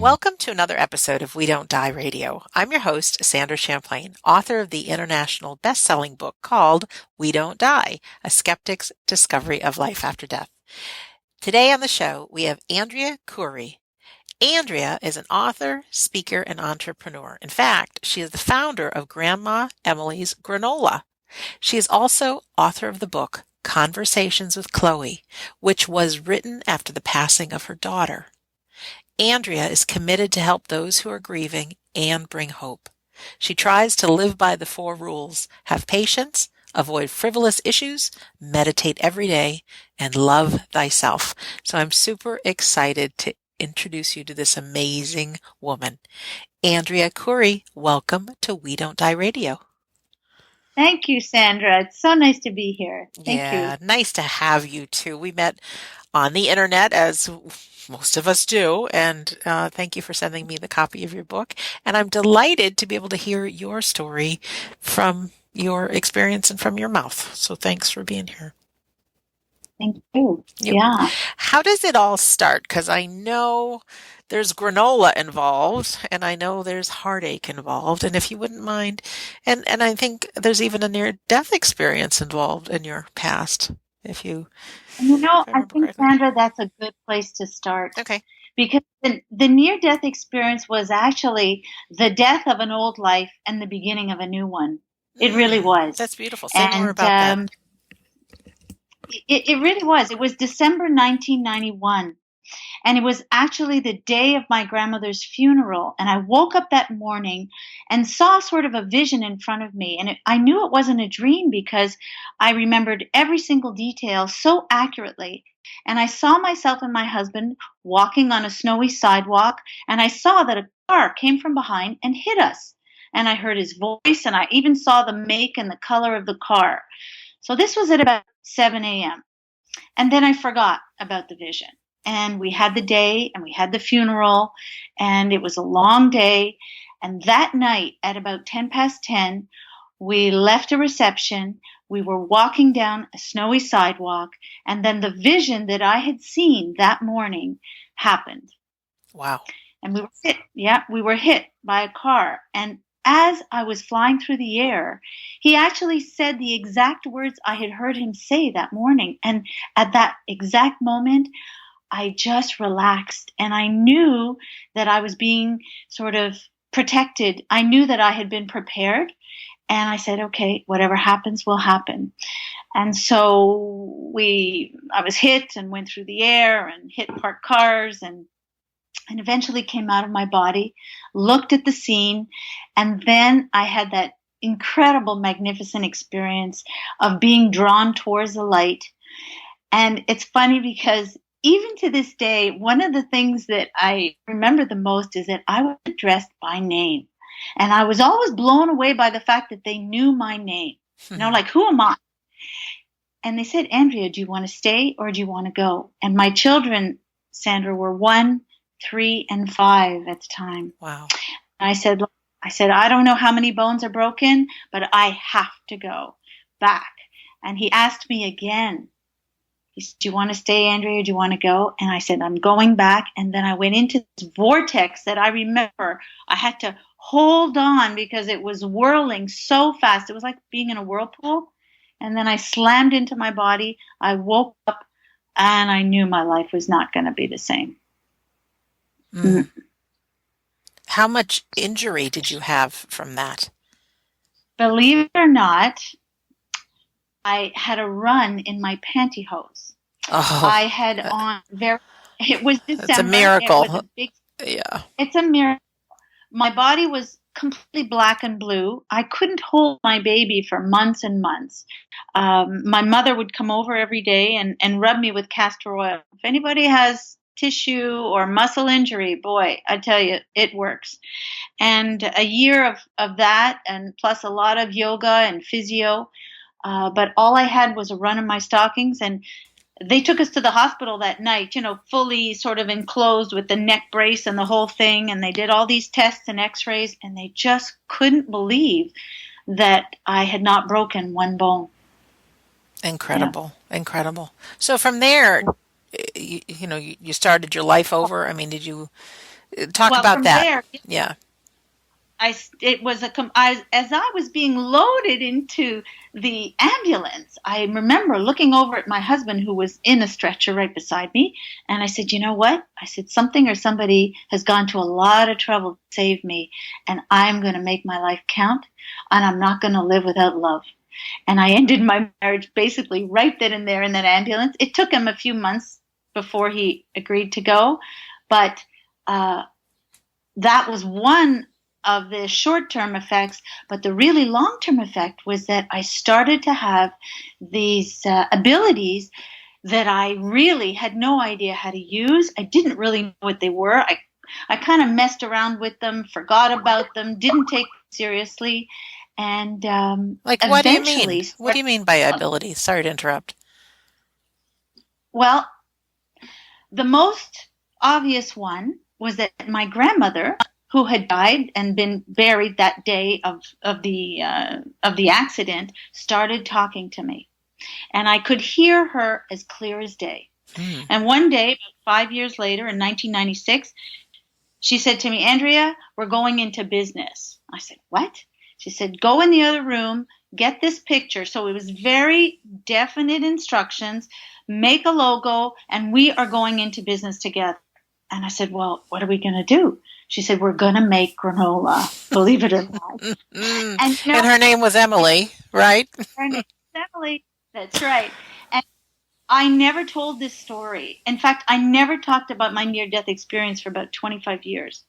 Welcome to another episode of We Don't Die Radio. I'm your host, Sandra Champlain, author of the international best-selling book called We Don't Die, A Skeptic's Discovery of Life After Death. Today on the show, we have Andrea Courey. Andrea is an author, speaker, and entrepreneur. In fact, she is the founder of Grandma Emily's Granola. She is also author of the book Conversations with Chloe, which was written after the passing of her daughter. Andrea is committed to help those who are grieving and bring hope. She tries to live by the 4 rules: have patience, avoid frivolous issues, meditate every day, and love thyself. So I'm super excited to introduce you to this amazing woman. Andrea Courey, welcome to We Don't Die Radio. Thank you, Sandra. It's so nice to be here. Thank you. Nice to have you too. We met on the internet, as most of us do, and thank you for sending me the copy of your book. And I'm delighted to be able to hear your story from your experience and from your mouth. So thanks for being here. Thank you. Yeah. How does it all start? Because I know there's granola involved, and I know there's heartache involved. And if you wouldn't mind, and I think there's even a near-death experience involved in your past. I think, Sandra, that's a good place to start. Okay. Because the near-death experience was actually the death of an old life and the beginning of a new one. It really was. That's beautiful. Say more about that. It really was. It was December 1991. And it was actually the day of my grandmother's funeral. And I woke up that morning and saw sort of a vision in front of me. And I knew it wasn't a dream because I remembered every single detail so accurately. And I saw myself and my husband walking on a snowy sidewalk. And I saw that a car came from behind and hit us. And I heard his voice, and I even saw the make and the color of the car. So this was at about 7 a.m. And then I forgot about the vision. And we had the day, and we had the funeral, and it was a long day. And that night at about 10 past 10, we left a reception. We were walking down a snowy sidewalk, and then the vision that I had seen that morning happened. Wow. And we were hit. Yeah, we were hit by a car. And as I was flying through the air, he actually said the exact words I had heard him say that morning. And at that exact moment, I just relaxed, and I knew that I was being sort of protected. I knew that I had been prepared, and I said, okay, whatever happens will happen. And so I was hit and went through the air and hit parked cars and eventually came out of my body, looked at the scene, and then I had that incredible, magnificent experience of being drawn towards the light. And it's funny because even to this day, one of the things that I remember the most is that I was addressed by name. And I was always blown away by the fact that they knew my name. Like, who am I? And they said, Andrea, do you want to stay or do you want to go? And my children, Sandra, were 1, 3, and 5 at the time. Wow. And I said, I don't know how many bones are broken, but I have to go back. And he asked me again. He said, do you want to stay, Andrea, or do you want to go? And I said, I'm going back. And then I went into this vortex that I remember I had to hold on because it was whirling so fast. It was like being in a whirlpool. And then I slammed into my body. I woke up, and I knew my life was not going to be the same. Mm. How much injury did you have from that? Believe it or not, I had a run in my pantyhose. Oh, I had on it was December. It's a miracle. It was it's a miracle. My body was completely black and blue. I couldn't hold my baby for months and months. My mother would come over every day and rub me with castor oil. If anybody has tissue or muscle injury, boy, I tell you, it works. And a year of that, and plus a lot of yoga and physio. But all I had was a run in my stockings, and they took us to the hospital that night, fully sort of enclosed with the neck brace and the whole thing. And they did all these tests and x-rays, and they just couldn't believe that I had not broken one bone. Incredible. Yeah. Incredible. So from there, you started your life over. I mean, did you Talk Well, about from that. there, Yeah. it was as I was being loaded into the ambulance, I remember looking over at my husband who was in a stretcher right beside me, and I said, "You know what?" I said, "Something or somebody has gone to a lot of trouble to save me, and I'm going to make my life count, and I'm not going to live without love." And I ended my marriage basically right then and there in that ambulance. It took him a few months before he agreed to go, but uh, that was one of the short-term effects. But the really long-term effect was that I started to have these abilities that I really had no idea how to use. I didn't really know what they were. I kind of messed around with them, forgot about them, didn't take them seriously, and Like, what do you mean? eventually What do you mean by ability? Sorry to interrupt. well, the most obvious one was that my grandmother, who had died and been buried that day of the accident, started talking to me, and I could hear her as clear as day. Hmm. And one day, about 5 years later, in 1996, she said to me, "Andrea, we're going into business." I said, "What?" She said, "Go in the other room, get this picture." So it was very definite instructions, make a logo, and we are going into business together. And I said, "Well, what are we going to do?" She said, "We're going to make granola, believe it or not." Mm. And And her name was Emily, right? her name is Emily. That's right. And I never told this story. In fact, I never talked about my near-death experience for about 25 years.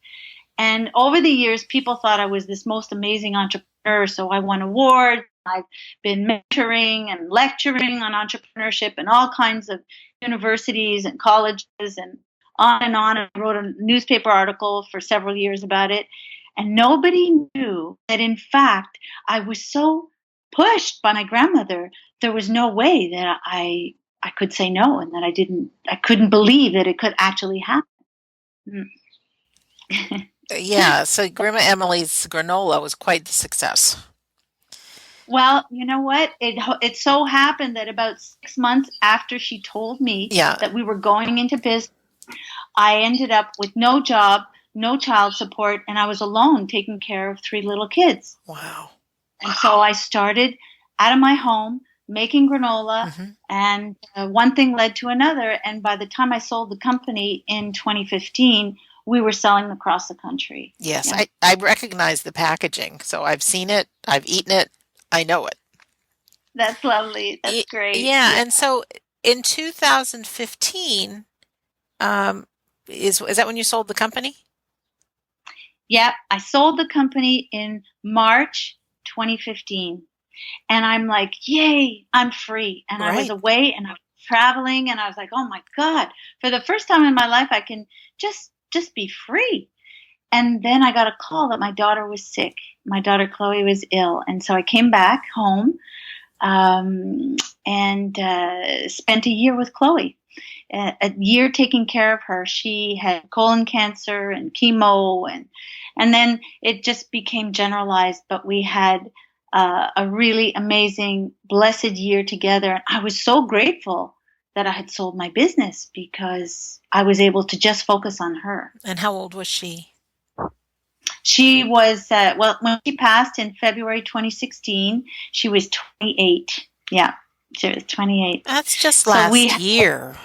And over the years, people thought I was this most amazing entrepreneur. So I won awards. I've been mentoring and lecturing on entrepreneurship in all kinds of universities and colleges and on and on. I wrote a newspaper article for several years about it. And nobody knew that, in fact, I was so pushed by my grandmother, there was no way that I could say no, and that I couldn't believe that it could actually happen. Yeah. So Grandma Emily's granola was quite the success. Well, you know what? It so happened that about 6 months after she told me Yeah. that we were going into business, I ended up with no job, no child support, and I was alone taking care of three little kids. Wow. And so I started out of my home making granola, Hmm. and one thing led to another. And by the time I sold the company in 2015, we were selling across the country. Yes, Yeah, I recognize the packaging. So I've seen it, I've eaten it, I know it. that's lovely. That's great. Yeah, Yeah. and so in 2015, um, is that when you sold the company? Yeah, I sold the company in March 2015. And I'm like, yay, I'm free. And I was Right. away and I was traveling and I was like, oh my God, for the first time in my life, I can just be free. And then I got a call that my daughter was sick. My daughter Chloe was ill. And so I came back home and spent a year with Chloe. A year taking care of her. She had colon cancer and chemo, and then it just became generalized. But we had a really amazing, blessed year together. And I was so grateful that I had sold my business because I was able to just focus on her. And how old was she? She was, well, when she passed in February 2016, she was 28. Yeah, she was 28. That's just So we last year.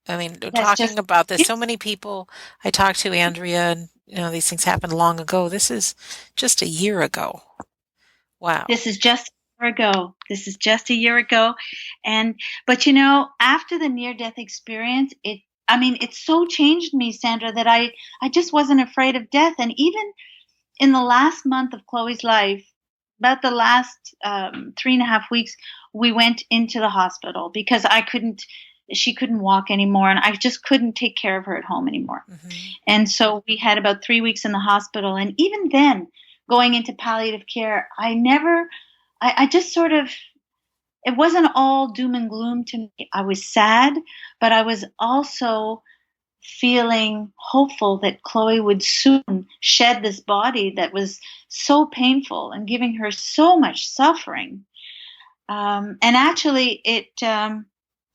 I mean, that's talking just about this, so many people I talked to, Andrea, and these things happened long ago. This is just a year ago. Wow. This is just a year ago. This is just a year ago. But after the near death experience, it so changed me, Sandra, that I just wasn't afraid of death. And even in the last month of Chloe's life, about the last 3.5 weeks, we went into the hospital because she couldn't walk anymore, and I just couldn't take care of her at home anymore. Hmm. And so we had about 3 weeks in the hospital. And even then, going into palliative care, I just sort of, it wasn't all doom and gloom to me. I was sad, but I was also feeling hopeful that Chloe would soon shed this body that was so painful and giving her so much suffering. And actually,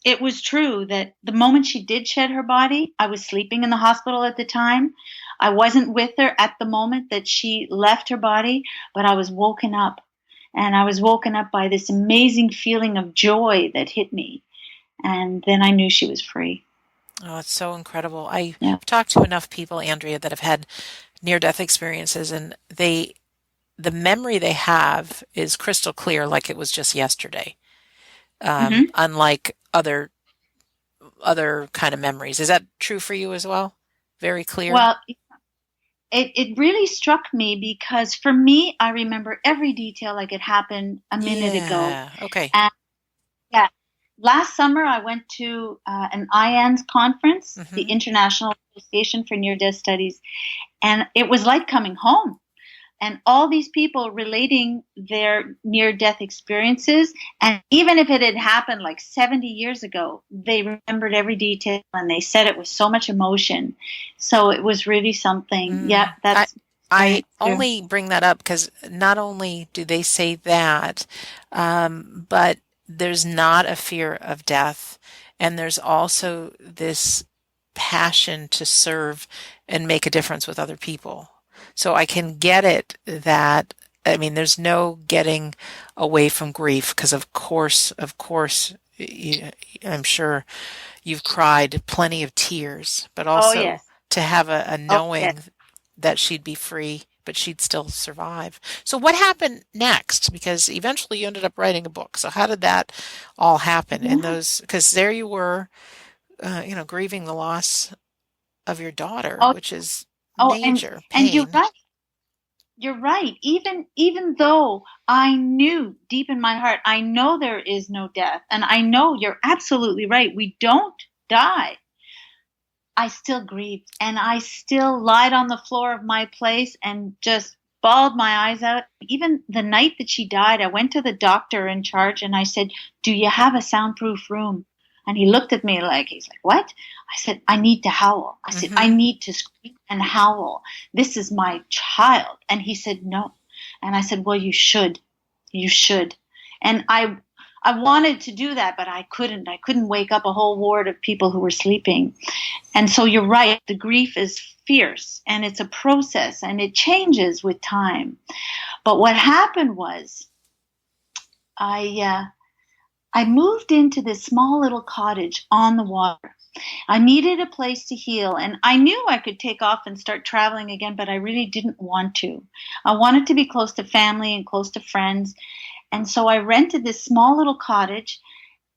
it was true that the moment she did shed her body, I was sleeping in the hospital at the time. I wasn't with her at the moment that she left her body, but I was woken up. And I was woken up by this amazing feeling of joy that hit me. And then I knew she was free. Oh, it's so incredible. I've Yeah. talked to enough people, Andrea, that have had near-death experiences, and the memory they have is crystal clear, like it was just yesterday. Hmm. Unlike other kind of memories. Is that true for you as well? Very clear? Well, it really struck me because for me, I remember every detail like it happened a minute ago. Yeah. Okay. And yeah, last summer I went to an IANS conference, the Hmm. International Association for Near Death Studies, and it was like coming home. And all these people relating their near death experiences. And even if it had happened like 70 years ago, they remembered every detail and they said it with so much emotion. So it was really something. Yeah, Mm. I that's I experience too. only bring that up because not only do they say that, but there's not a fear of death, and there's also this passion to serve and make a difference with other people. So I can get it that, I mean, there's no getting away from grief because of course, I'm sure you've cried plenty of tears, but Oh, also yes. to have a Oh, yes. knowing that she'd be free, but she'd still survive. So what happened next? Because eventually you ended up writing a book. So how did that all happen? And Yeah. those, because there you were, grieving the loss of your daughter, Oh, which is oh, major and you're pain. right. You're right. Even though I knew deep in my heart, I know there is no death, and I know you're absolutely right. We don't die. I still grieved and I still lied on the floor of my place and just bawled my eyes out. Even the night that she died, I went to the doctor in charge and I said, "Do you have a soundproof room?" And he looked at me like, he's like, "What?" I said, "I need to howl." I said, "I Hmm. need to scream and howl. This is my child." And he said, "No." And I said, "Well, you should. You should." And I wanted to do that, but I couldn't. I couldn't wake up a whole ward of people who were sleeping. And so you're right, the grief is fierce and it's a process and it changes with time. But what happened was I I moved into this small little cottage on the water. I needed a place to heal and I knew I could take off and start traveling again, but I really didn't want to. I wanted to be close to family and close to friends. And so I rented this small little cottage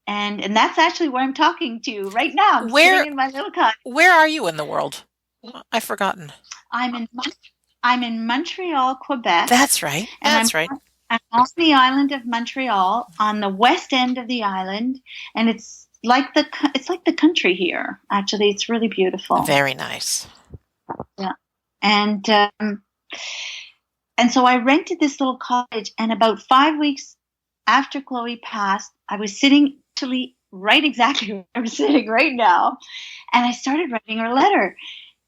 and that's actually where I'm talking to you right now. I'm sitting Where in my little cottage. where are you in the world? I've forgotten. I'm in I'm in Montreal, Quebec, That's right. and That's right. I'm on the island of Montreal, on the west end of the island, and it's like the country here. Actually, it's really beautiful. Very nice. Yeah, and and so I rented this little cottage, and about 5 weeks after Chloe passed, I was sitting actually right exactly where I'm sitting right now, and I started writing her a letter.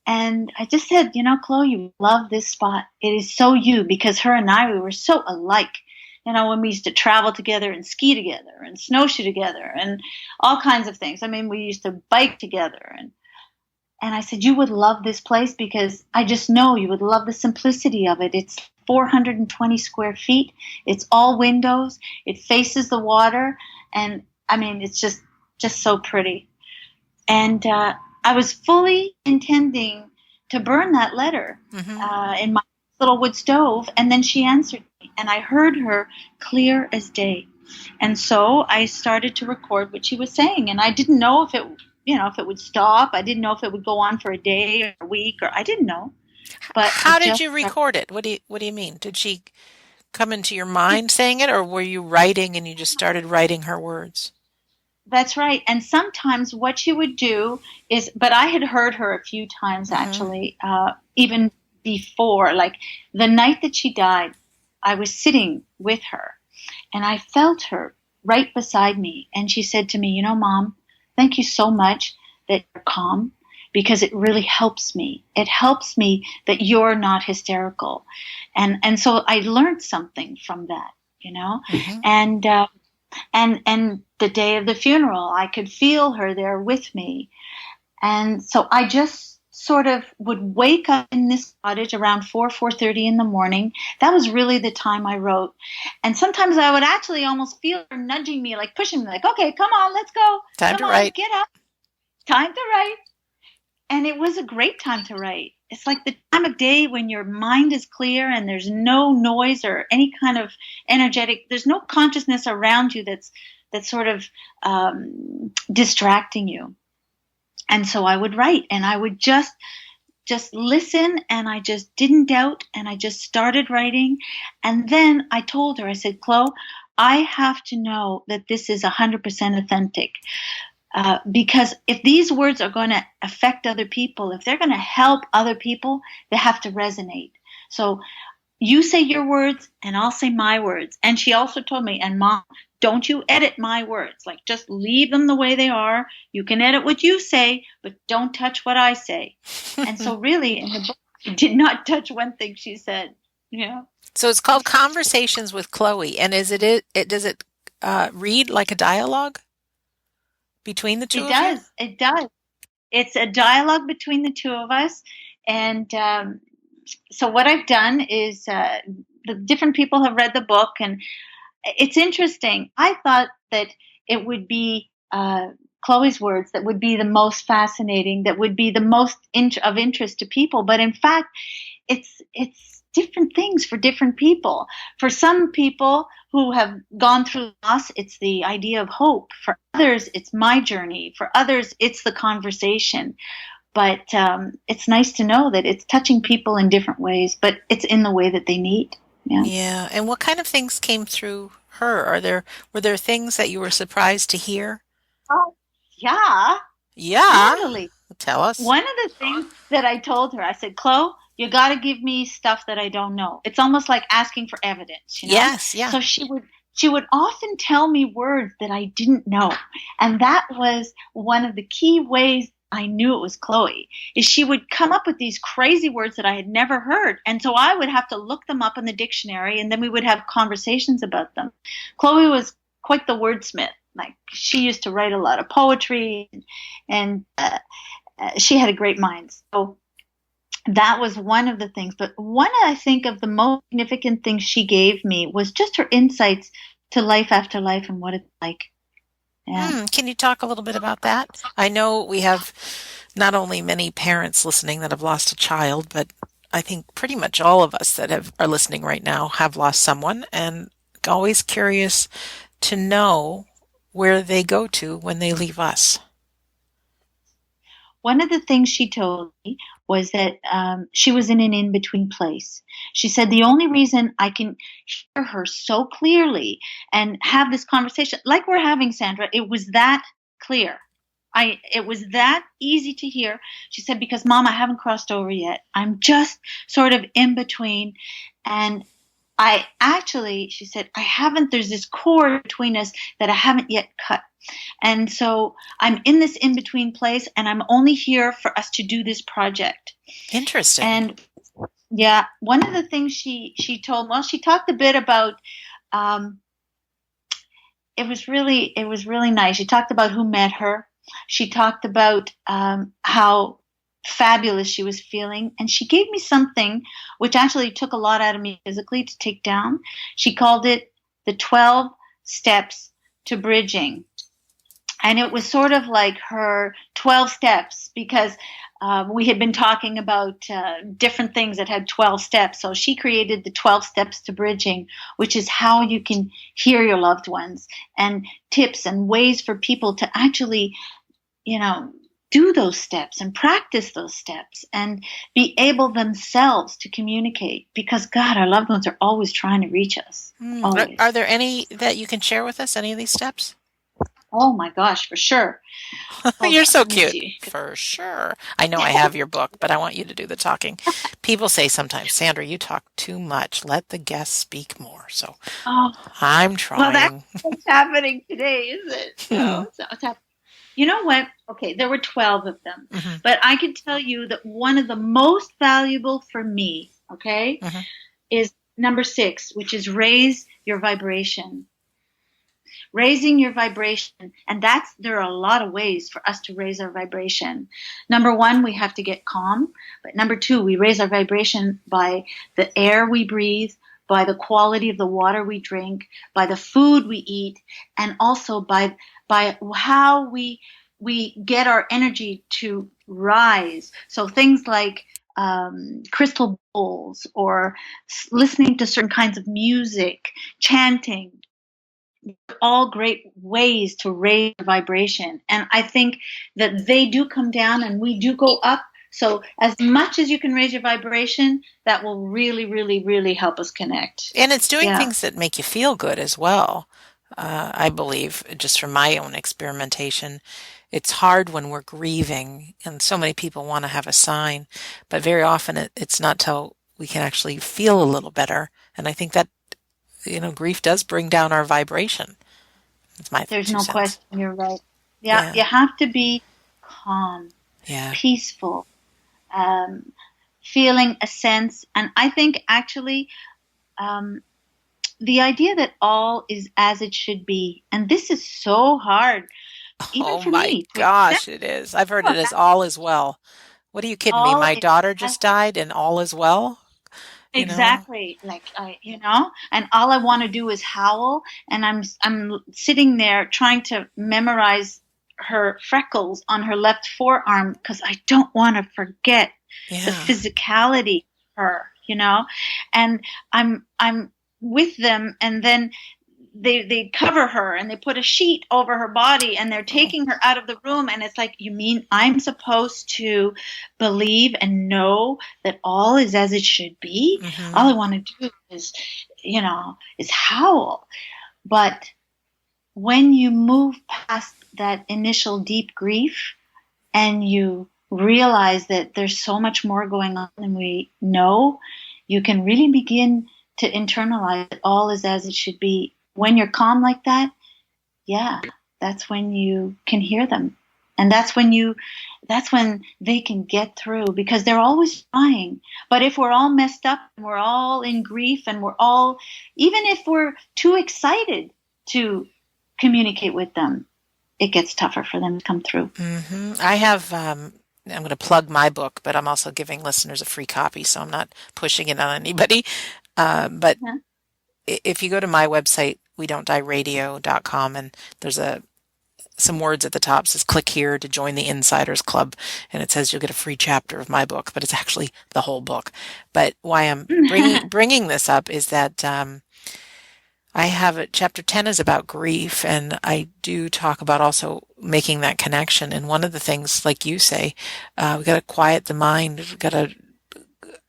And I just said, Chloe, you love this spot. It is so you because her and I, we were so alike. When we used to travel together and ski together and snowshoe together and all kinds of things. I mean, we used to bike together. And I said, you would love this place because I just know you would love the simplicity of it. It's 420 square feet. It's all windows. It faces the water. And I mean, it's just so pretty. And I was fully intending to burn that letter Hmm. in my little wood stove, and then she answered me, and I heard her clear as day. And so I started to record what she was saying, and I didn't know if it would stop. I didn't know if it would go on for a day or a week, or I didn't know. But I How did just you record it? What do you mean? Did she come into your mind saying it, or were you writing and you just started writing her words? That's right. And sometimes what she would do is, but I had heard her a few times Hmm. actually, even before, like the night that she died, I was sitting with her and I felt her right beside me. And she said to me, Mom, thank you so much that you're calm because it really helps me. It helps me that you're not hysterical. And so I learned something from that, Hmm. and, And the day of the funeral, I could feel her there with me. And so I just sort of would wake up in this cottage around 4:30 in the morning. That was really the time I wrote. And sometimes I would actually almost feel her nudging me, like pushing me, like, okay, come on, let's go. Time Come to on, write. get up. Time to write. And it was a great time to write. It's like the time of day when your mind is clear and there's no noise or any kind of energetic, there's no consciousness around you that's sort of distracting you. And so I would write, and I would just listen, and I just didn't doubt, and I just started writing. And then I told her, I said, Chloe, I have to know that this is 100% authentic. Because if these words are going to affect other people, if they're going to help other people, they have to resonate. So you say your words and I'll say my words. And she also told me, and Mom, don't you edit my words. Like, just leave them the way they are. You can edit what you say, but don't touch what I say. And so really in the book, I did not touch one thing she said. Yeah. So it's called Conversations with Chloe. And does it read like a dialogue between the two of you? It does. It's a dialogue between the two of us. And so what I've done is the different people have read the book, and it's interesting. I thought that it would be Chloe's words that would be the most fascinating, that would be the most of interest to people. But in fact, it's different things for different people. For some people who have gone through loss, it's the idea of hope. For others, it's my journey. For others, it's the conversation. But it's nice to know that it's touching people in different ways, but it's in the way that they need. Yeah. Yeah. And what kind of things came through her? Were there things that you were surprised to hear? Oh, yeah. Yeah. Totally. Tell us. One of the things that I told her, I said, Chloe, you got to give me stuff that I don't know. It's almost like asking for evidence, you know? Yes, yeah. So she would often tell me words that I didn't know. And that was one of the key ways I knew it was Chloe, is she would come up with these crazy words that I had never heard. And so I would have to look them up in the dictionary, and then we would have conversations about them. Chloe was quite the wordsmith. Like, she used to write a lot of poetry, and she had a great mind. So that was one of the things. But one, I think, of the most significant things she gave me was just her insights to life after life and what it's like. Yeah. Can you talk a little bit about that? I know we have not only many parents listening that have lost a child, but I think pretty much all of us that are listening right now have lost someone, and always curious to know where they go to when they leave us. One of the things she told me was that she was in an in-between place. She said, the only reason I can hear her so clearly and have this conversation, like we're having, Sandra, it was that clear. It was that easy to hear. She said, because Mom, I haven't crossed over yet. I'm just sort of in between. And she said, there's this cord between us that I haven't yet cut. And so I'm in this in-between place, and I'm only here for us to do this project. Interesting. And yeah, one of the things she talked a bit about, it was really nice. She talked about who met her. She talked about how fabulous she was feeling. And she gave me something which actually took a lot out of me physically to take down. She called it the 12 steps to bridging. And it was sort of like her 12 steps, because we had been talking about different things that had 12 steps. So she created the 12 steps to bridging, which is how you can hear your loved ones, and tips and ways for people to actually, do those steps and practice those steps and be able themselves to communicate, because God, our loved ones are always trying to reach us. Always. Are there any that you can share with us, any of these steps? Oh my gosh, for sure. You're so cute. For sure. I know I have your book, but I want you to do the talking. People say sometimes, Sandra, you talk too much. Let the guests speak more. So I'm trying. Well, that's what's happening today, is it? It's happening. You know what? Okay, there were 12 of them. Mm-hmm. But I can tell you that one of the most valuable for me, is number 6, which is raise your vibration. raising your vibration. And there are a lot of ways for us to raise our vibration. Number one, we have to get calm. But number two, we raise our vibration by the air we breathe, by the quality of the water we drink, by the food we eat, and also by how we get our energy to rise. So things like crystal bowls, or listening to certain kinds of music, chanting, all great ways to raise vibration. And I think that they do come down and we do go up. So as much as you can raise your vibration, that will really, really, really help us connect. And it's doing Yeah. things that make you feel good as well. I believe, just from my own experimentation, it's hard when we're grieving, and so many people want to have a sign, but very often it's not till we can actually feel a little better. And I think that, grief does bring down our vibration. It's my There's two no cents. question. You're right. Yeah. Yeah. You have to be calm, Yeah. peaceful, feeling a sense. And I think actually, the idea that all is as it should be, and this is so hard, even Oh for my me to accept. gosh, it is. I've heard it as all is well. What are you kidding me? All My is daughter as just died and all is well, you know? exactly like and all I want to do is howl, and I'm sitting there trying to memorize her freckles on her left forearm because I don't want to forget the Yeah. physicality of her, and I'm with them, and then they cover her and they put a sheet over her body and they're Oh. taking her out of the room, and it's like, you mean I'm supposed to believe and know that all is as it should be? Mm-hmm. All I want to do is howl. But when you move past that initial deep grief and you realize that there's so much more going on than we know, you can really begin to internalize that all is as it should be. When you're calm like that, yeah, that's when you can hear them. And that's when they can get through, because they're always trying. But if we're all messed up and we're all in grief and even if we're too excited to communicate with them, it gets tougher for them to come through. Mm-hmm. I have, I'm going to plug my book, but I'm also giving listeners a free copy, so I'm not pushing it on anybody. But Yeah. if you go to my website, WeDon'tDieRadio.com, and there's some words at the top, says click here to join the Insiders Club, and it says you'll get a free chapter of my book, but it's actually the whole book. But why I'm bringing this up is that I have chapter 10 is about grief, and I do talk about also making that connection. And one of the things, like you say, we got to quiet the mind.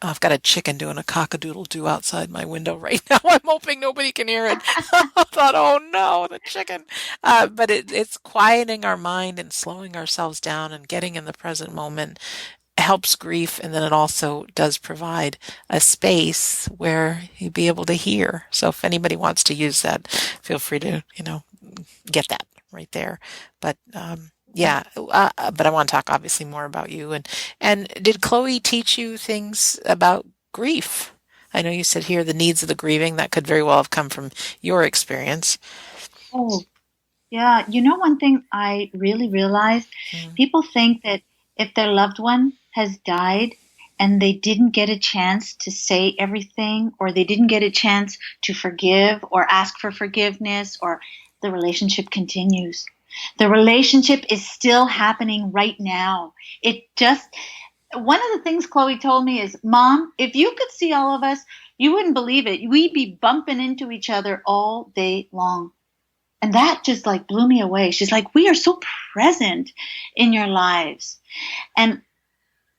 I've got a chicken doing a cock-a-doodle-doo outside my window right now. I'm hoping nobody can hear it. I thought, oh no, the chicken. But it's quieting our mind and slowing ourselves down and getting in the present moment helps grief. And then it also does provide a space where you'd be able to hear. So if anybody wants to use that, feel free to, get that right there. But, yeah, but I want to talk obviously more about you. And did Chloe teach you things about grief? I know you said here the needs of the grieving. That could very well have come from your experience. Oh, yeah. One thing I really realized, people think that if their loved one has died and they didn't get a chance to say everything, or they didn't get a chance to forgive or ask for forgiveness, or the relationship continues. The relationship is still happening right now. One of the things Chloe told me is, Mom, if you could see all of us, you wouldn't believe it. We'd be bumping into each other all day long. And that just like blew me away. She's like, we are so present in your lives. And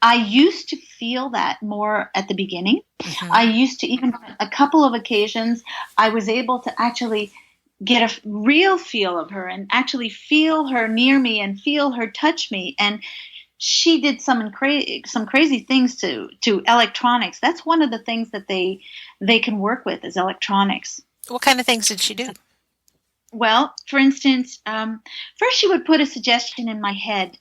I used to feel that more at the beginning. Mm-hmm. I used to, even on a couple of occasions, I was able to actually get a real feel of her and actually feel her near me and feel her touch me. And she did some crazy things to electronics. That's one of the things that they can work with, is electronics. What kind of things did she do? Well, for instance, first she would put a suggestion in my head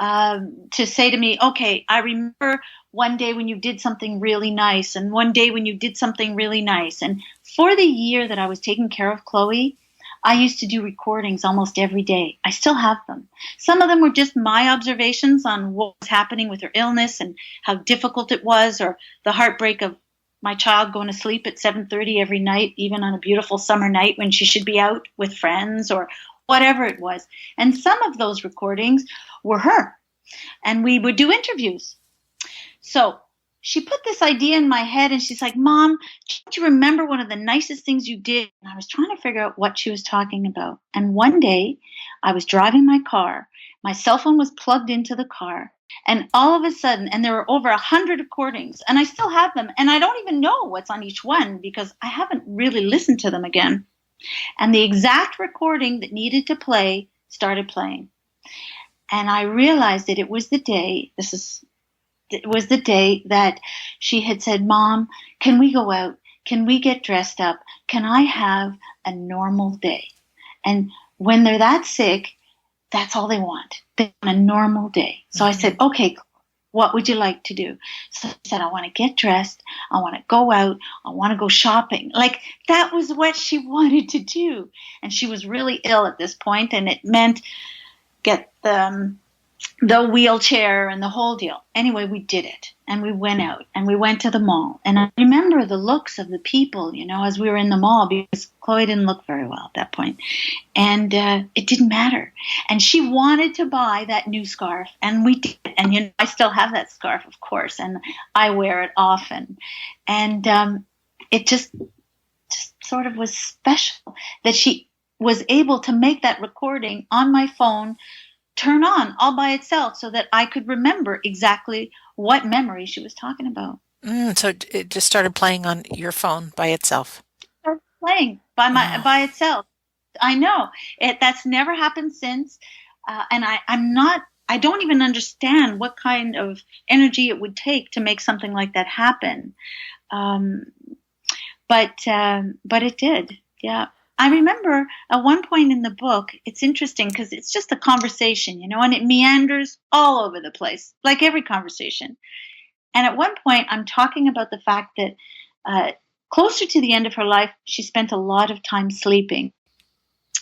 to say to me, okay, I remember one day when you did something really nice, and one day when you did something really nice. And for the year that I was taking care of Chloe, I used to do recordings almost every day. I still have them. Some of them were just my observations on what was happening with her illness and how difficult it was, or the heartbreak of my child going to sleep at 7:30 every night, even on a beautiful summer night when she should be out with friends, or whatever it was. And some of those recordings were her. And we would do interviews. So she put this idea in my head, and she's like, Mom, don't you remember one of the nicest things you did? And I was trying to figure out what she was talking about. And one day I was driving my car. My cell phone was plugged into the car. And all of a sudden, and there were over 100 recordings, and I still have them. And I don't even know what's on each one because I haven't really listened to them again. And the exact recording that needed to play started playing. And I realized that it was the day, that she had said, Mom, can we go out? Can we get dressed up? Can I have a normal day? And when they're that sick, that's all they want. They want a normal day. So I said, okay, what would you like to do? So I said, I want to get dressed. I want to go out. I want to go shopping. Like, that was what she wanted to do. And she was really ill at this point, and it meant get the wheelchair and the whole deal. Anyway, we did it, and we went out, and we went to the mall. And I remember the looks of the people, as we were in the mall, because Chloe didn't look very well at that point. And it didn't matter. And she wanted to buy that new scarf, and we did. And I still have that scarf, of course, and I wear it often. And it just sort of was special that she was able to make that recording on my phone turn on all by itself so that I could remember exactly what memory she was talking about. So it just started playing on your phone by itself. It started playing by itself. I know that's never happened since, and I don't even understand what kind of energy it would take to make something like that happen. But it did. Yeah. I remember at one point in the book, it's interesting because it's just a conversation, and it meanders all over the place, like every conversation. And at one point, I'm talking about the fact that closer to the end of her life, she spent a lot of time sleeping.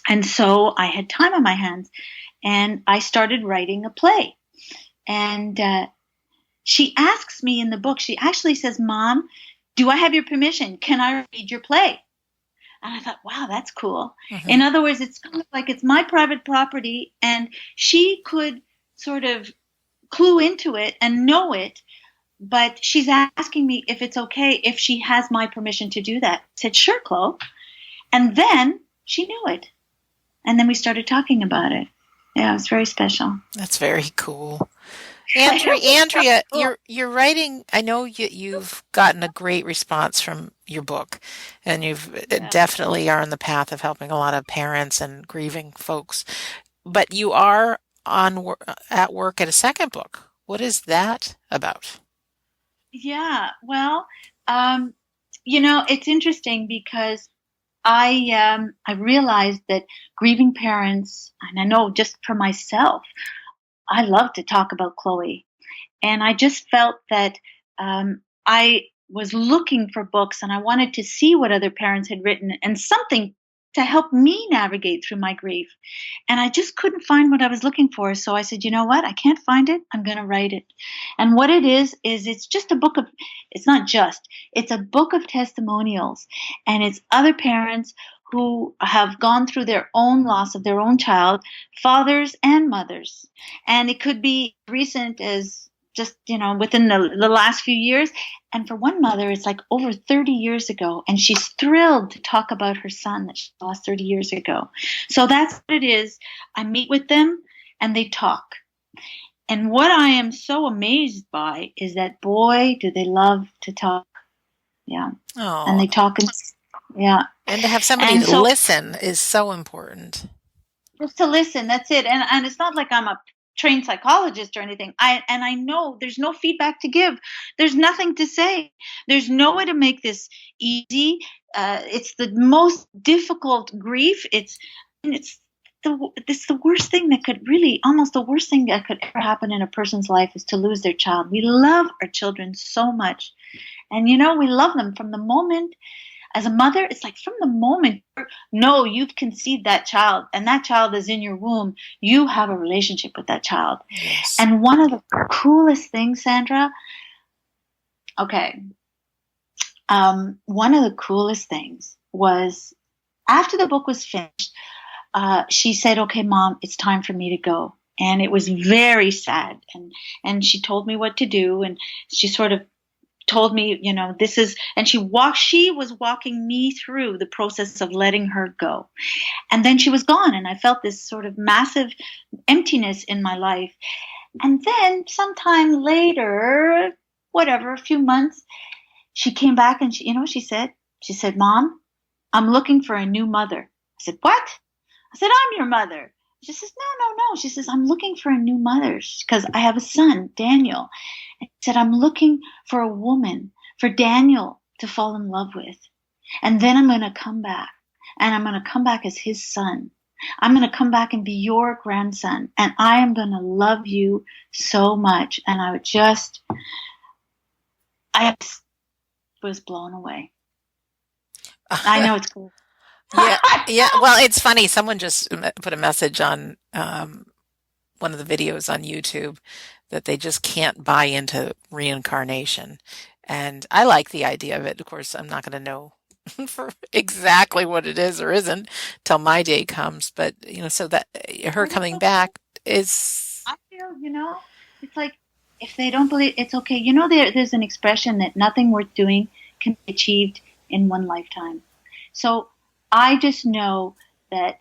And so I had time on my hands, and I started writing a play. And she asks me in the book, she actually says, Mom, do I have your permission? Can I read your play? And I thought, wow, that's cool. Mm-hmm. In other words, it's kind of like it's my private property, and she could sort of clue into it and know it, but she's asking me if it's okay if she has my permission to do that. I said, sure, Chloe. And then she knew it. And then we started talking about it. Yeah, it was very special. That's very cool. Andrea, you're writing. I know you've gotten a great response from your book, and you've definitely are on the path of helping a lot of parents and grieving folks. But you are at work at a second book. What is that about? Yeah, well, it's interesting because I realized that grieving parents, and I know just for myself, I love to talk about Chloe. And I just felt that I was looking for books, and I wanted to see what other parents had written and something to help me navigate through my grief. And I just couldn't find what I was looking for. So I said, you know what? I can't find it. I'm going to write it. And what it is it's just a book of, it's a book of testimonials. And it's other parents who have gone through their own loss of their own child, fathers and mothers. And it could be recent as just, within the last few years. And for one mother, it's like over 30 years ago. And she's thrilled to talk about her son that she lost 30 years ago. So that's what it is. I meet with them and they talk. And what I am so amazed by is that, boy, do they love to talk. Yeah. Oh. And they talk. Yeah. And to have somebody to listen is so important. Just to listen, that's it. And it's not like I'm a trained psychologist or anything. I know there's no feedback to give. There's nothing to say. There's no way to make this easy. It's the most difficult grief. It's the worst thing that could really, almost the worst thing that could ever happen in a person's life is to lose their child. We love our children so much. And we love them from the moment. As a mother, it's like from the moment, no, you've conceived that child and that child is in your womb, you have a relationship with that child. Yes. And one of the coolest things, Sandra, okay, one of the coolest things was after the book was finished, she said, okay, Mom, it's time for me to go. And it was very sad. And she told me what to do. And she sort of told me, this is, and she was walking me through the process of letting her go. And then she was gone. And I felt this sort of massive emptiness in my life. And then sometime later, whatever, a few months, she came back and she said? She said, Mom, I'm looking for a new mother. I said, what? I said, I'm your mother. She says, no. She says, I'm looking for a new mother because I have a son, Daniel. And she said, I'm looking for a woman, for Daniel to fall in love with. And then I'm going to come back. And I'm going to come back as his son. I'm going to come back and be your grandson. And I am going to love you so much. And I was blown away. I know it's cool. Yeah. Well, it's funny. Someone just put a message on one of the videos on YouTube that they just can't buy into reincarnation. And I like the idea of it. Of course, I'm not going to know for exactly what it is or isn't till my day comes. But, so that her coming back is... I feel, it's like if they don't believe, it's okay. There's an expression that nothing worth doing can be achieved in one lifetime. So I just know that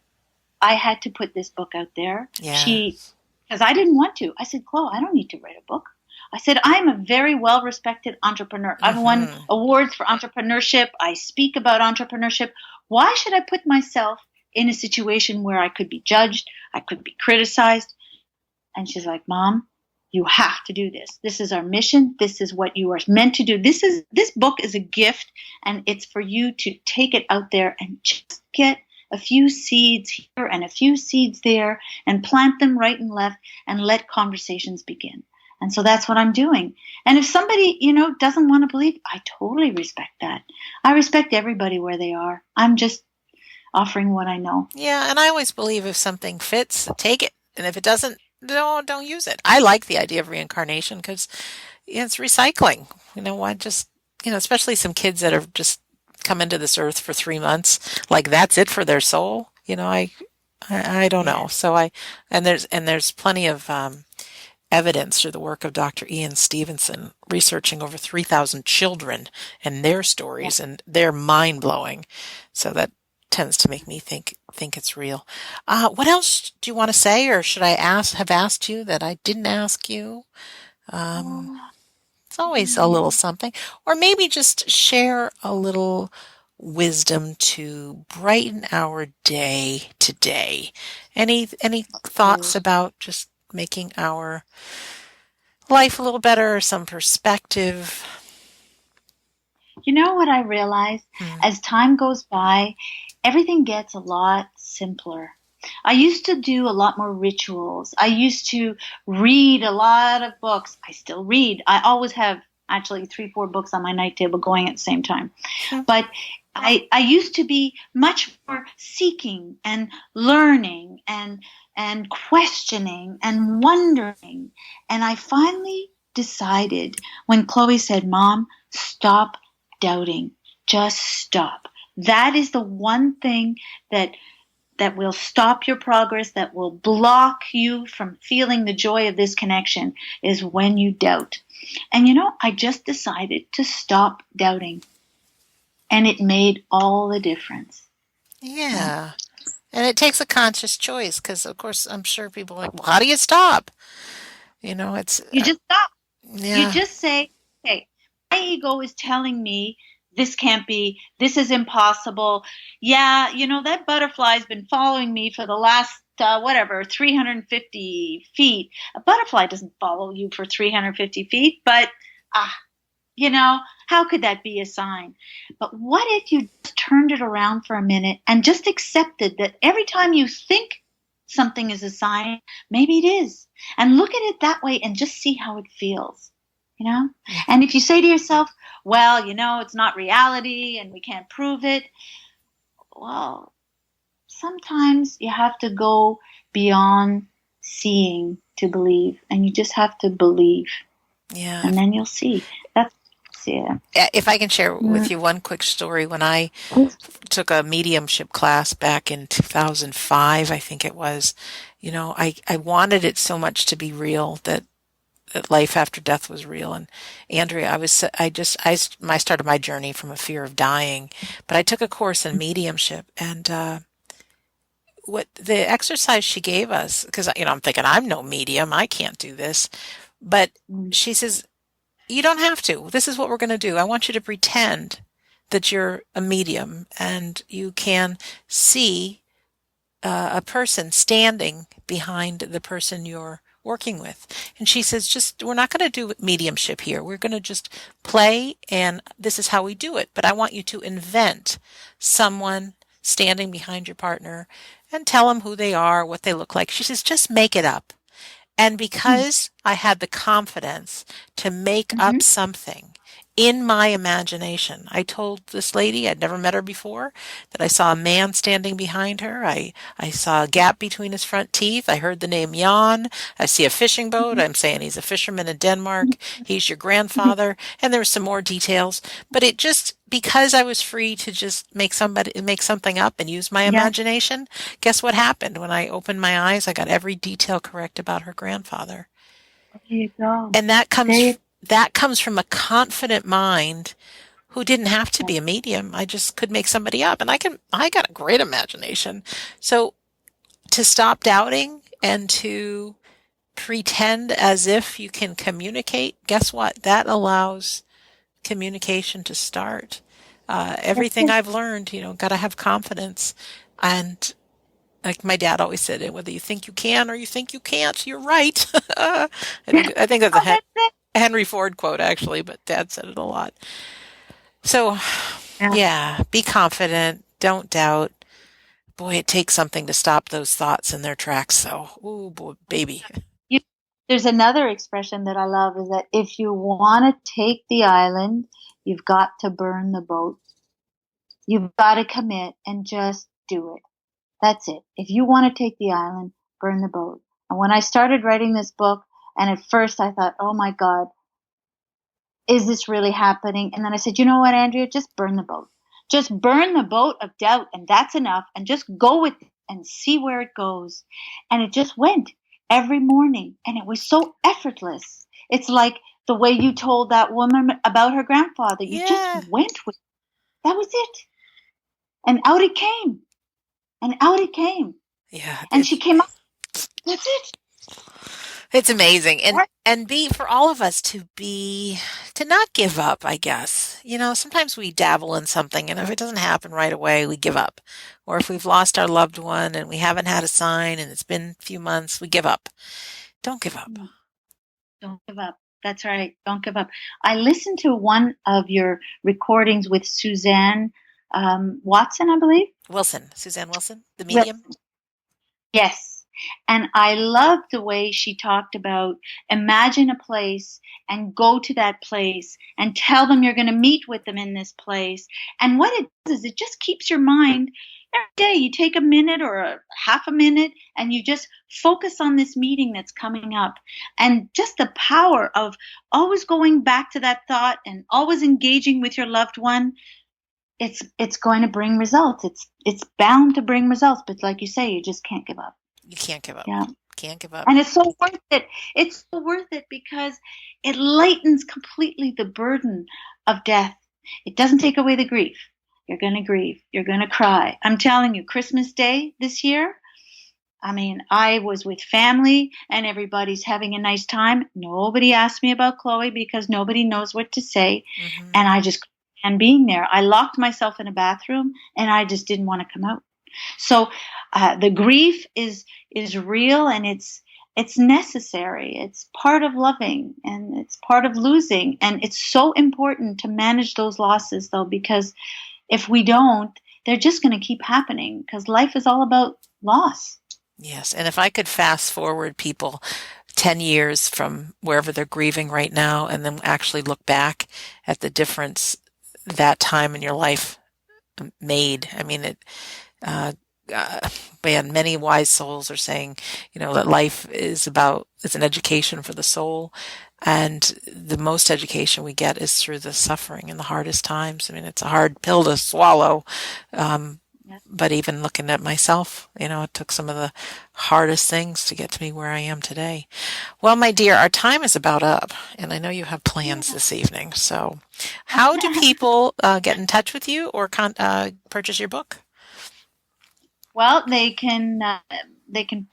I had to put this book out there. Yeah. Because I didn't want to. I said, Chloe, I don't need to write a book. I said, I'm a very well-respected entrepreneur. I've won awards for entrepreneurship. I speak about entrepreneurship. Why should I put myself in a situation where I could be judged, I could be criticized? And she's like, Mom, you have to do this. This is our mission. This is what you are meant to do. This book is a gift, and it's for you to take it out there and just get a few seeds here and a few seeds there and plant them right and left and let conversations begin. And so that's what I'm doing. And if somebody, doesn't want to believe, I totally respect that. I respect everybody where they are. I'm just offering what I know. Yeah, and I always believe if something fits, take it. And if it doesn't, don't use it. I like the idea of reincarnation because it's recycling. Why just, especially some kids that have just come into this earth for 3 months, like that's it for their soul. I don't know. So there's plenty of evidence through the work of Dr. Ian Stevenson, researching over 3,000 children and their stories, and they're mind-blowing. So that tends to make me think it's real. What else do you want to say, or should I have asked you that I didn't ask you? It's always a little something. Or maybe just share a little wisdom to brighten our day today. Any thoughts about just making our life a little better, or some perspective? You know what I realized? As time goes by, everything gets a lot simpler. I used to do a lot more rituals. I used to read a lot of books. I still read. I always have actually 3-4 books on my night table going at the same time. But I used to be much more seeking and learning and questioning and wondering. And I finally decided when Chloe said, Mom, stop doubting. Just stop. That is the one thing that will stop your progress, that will block you from feeling the joy of this connection, is when you doubt. And I just decided to stop doubting. And it made all the difference. Yeah. And it takes a conscious choice because, of course, I'm sure people are like, well, how do you stop? It's... You just stop. Yeah. You just say, okay, my ego is telling me this can't be, this is impossible. Yeah, that butterfly's been following me for the last, 350 feet. A butterfly doesn't follow you for 350 feet, but, how could that be a sign? But what if you just turned it around for a minute and just accepted that every time you think something is a sign, maybe it is. And look at it that way and just see how it feels. you know? Mm. And if you say to yourself, well, it's not reality and we can't prove it, well, sometimes you have to go beyond seeing to believe, and you just have to believe, Yeah. and then you'll see. That's it. If I can share Mm. with you one quick story, when I took a mediumship class back in 2005, I think it was, I wanted it so much to be real that life after death was real. And Andrea, I started my journey from a fear of dying, but I took a course in mediumship, and what the exercise she gave us, because I'm thinking I'm no medium, I can't do this, but Mm. she says, you don't have to. This is what we're going to do. I want you to pretend that you're a medium and you can see a person standing behind the person you're working with. And she says, we're not going to do mediumship here. We're going to just play, and this is how we do it. But I want you to invent someone standing behind your partner and tell them who they are, what they look like. She says, just make it up. And Mm. because I had the confidence to make Mm-hmm. up something in my imagination, I told this lady, I'd never met her before, that I saw a man standing behind her. I saw a gap between his front teeth. I heard the name Jan. I see a fishing boat. I'm saying he's a fisherman in Denmark. He's your grandfather. And there were some more details. But it just, because I was free to just make something up and use my Yeah, imagination, guess what happened? When I opened my eyes, I got every detail correct about her grandfather. there you go. And that There comes you that comes from a confident mind who didn't have to go. be a medium. I just could make somebody up, and I got a great imagination. So to stop doubting and to pretend as if you can communicate, guess what? That allows communication to start. That's Everything it. I've learned, got to have confidence. And like my dad always said, whether you think you can or you think you can't, you're right. I think that's Oh, that's it. a Henry Ford quote actually, but Dad said it a lot. So, Yeah. yeah, be confident, don't doubt. Boy, it takes something to stop those thoughts in their tracks. So, ooh, boy, baby. You, there's another expression that I love is that if you want to take the island, you've got to burn the boat. You've got to commit and just do it. That's it. If you want to take the island, burn the boat. And when I started writing this book, and at first I thought, oh my God, is this really happening? And then I said, you know what, Andrea, just burn the boat. Just burn the boat of doubt, and that's enough, and just go with it and see where it goes. And it just went every morning, and it was so effortless. It's like the way you told that woman about her grandfather. You just Yeah. went with it. That was it. And out it came. And out it came. Yeah, And she came up. That's it. it's amazing. And Right. and be for all of us to not give up, I guess. Sometimes we dabble in something and if it doesn't happen right away, we give up. Or if we've lost our loved one and we haven't had a sign and it's been a few months, we give up. Don't give up. Don't give up. That's right. Don't give up. I listened to one of your recordings with Suzanne Watson, I believe. Suzanne Wilson, the Well, medium. yes. And I loved the way she talked about imagine a place and go to that place and tell them you're going to meet with them in this place. And what it does is it just keeps your mind every day. You take a minute or half a minute and you just focus on this meeting that's coming up. And just the power of always going back to that thought and always engaging with your loved one, it's going to bring results. It's bound to bring results. But like you say, you just can't give up. You can't give up. Yeah. Can't give up. And it's so worth it. It's so worth it because it lightens completely the burden of death. It doesn't take away the grief. You're going to grieve. You're going to cry. I'm telling you, Christmas Day this year, I mean, I was with family and everybody's having a nice time. Nobody asked me about Chloe because nobody knows what to say. Mm-hmm. And I just, and being there, I locked myself in a bathroom and I just didn't want to come out. So the grief is real and it's necessary. It's part of loving and it's part of losing. And it's so important to manage those losses though, because if we don't, they're just going to keep happening because life is all about loss. Yes. And if I could fast forward people 10 years from wherever they're grieving right now, and then actually look back at the difference that time in your life made. I mean, uh, man, many wise souls are saying, that life is it's an education for the soul. And the most education we get is through the suffering and the hardest times. I mean, it's a hard pill to swallow. But even looking at myself, it took some of the hardest things to get to me where I am today. Well, my dear, our time is about up, and I know you have plans this evening. So how do people get in touch with you or purchase your book? Well, they can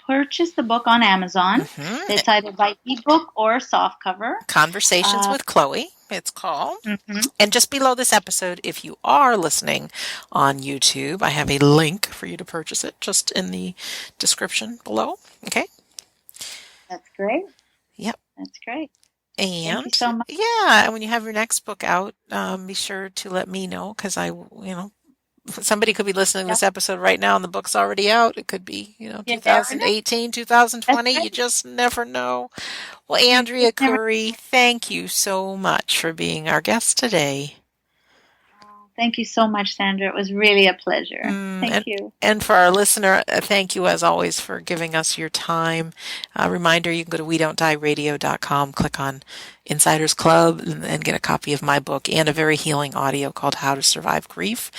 purchase the book on Amazon. Mm-hmm. It's either by ebook or softcover. Conversations with Chloe, it's called. Mm-hmm. And just below this episode, if you are listening on YouTube, I have a link for you to purchase it just in the description below. Okay? That's great. Yep. That's great. And thank you so much. Yeah, when you have your next book out, be sure to let me know, because somebody could be listening to this episode right now and the book's already out. It could be, 2018, 2020. You just never know. Well, Andrea Courey, thank you so much for being our guest today. Thank you so much, Sandra. It was really a pleasure. Thank you. And for our listener, thank you as always for giving us your time. Reminder, you can go to WeDon'tDieRadio.com, click on Insiders Club, and get a copy of my book and a very healing audio called How to Survive Grief.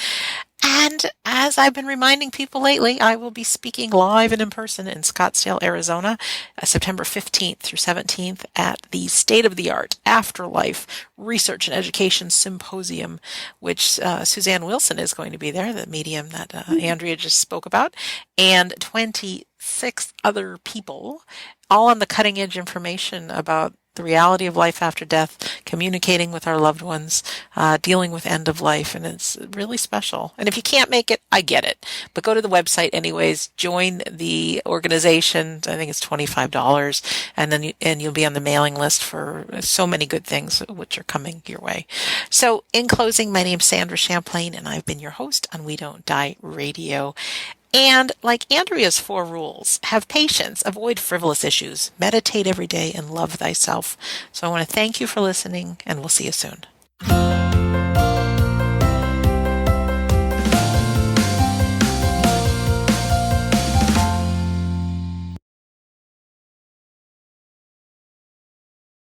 And as I've been reminding people lately, I will be speaking live and in person in Scottsdale, Arizona, September 15th through 17th at the State-of-the-Art Afterlife Research and Education Symposium, which Suzanne Wilson is going to be there, the medium that Andrea just spoke about, and 26 other people, all on the cutting edge information about the reality of life after death, communicating with our loved ones, dealing with end of life, and it's really special. And if you can't make it, I get it. But go to the website anyways, join the organization. I think it's $25, and then you'll be on the mailing list for so many good things which are coming your way. So in closing, my name's Sandra Champlain, and I've been your host on We Don't Die Radio. And like Andrea's 4 rules, have patience, avoid frivolous issues, meditate every day, and love thyself. So I want to thank you for listening, and we'll see you soon.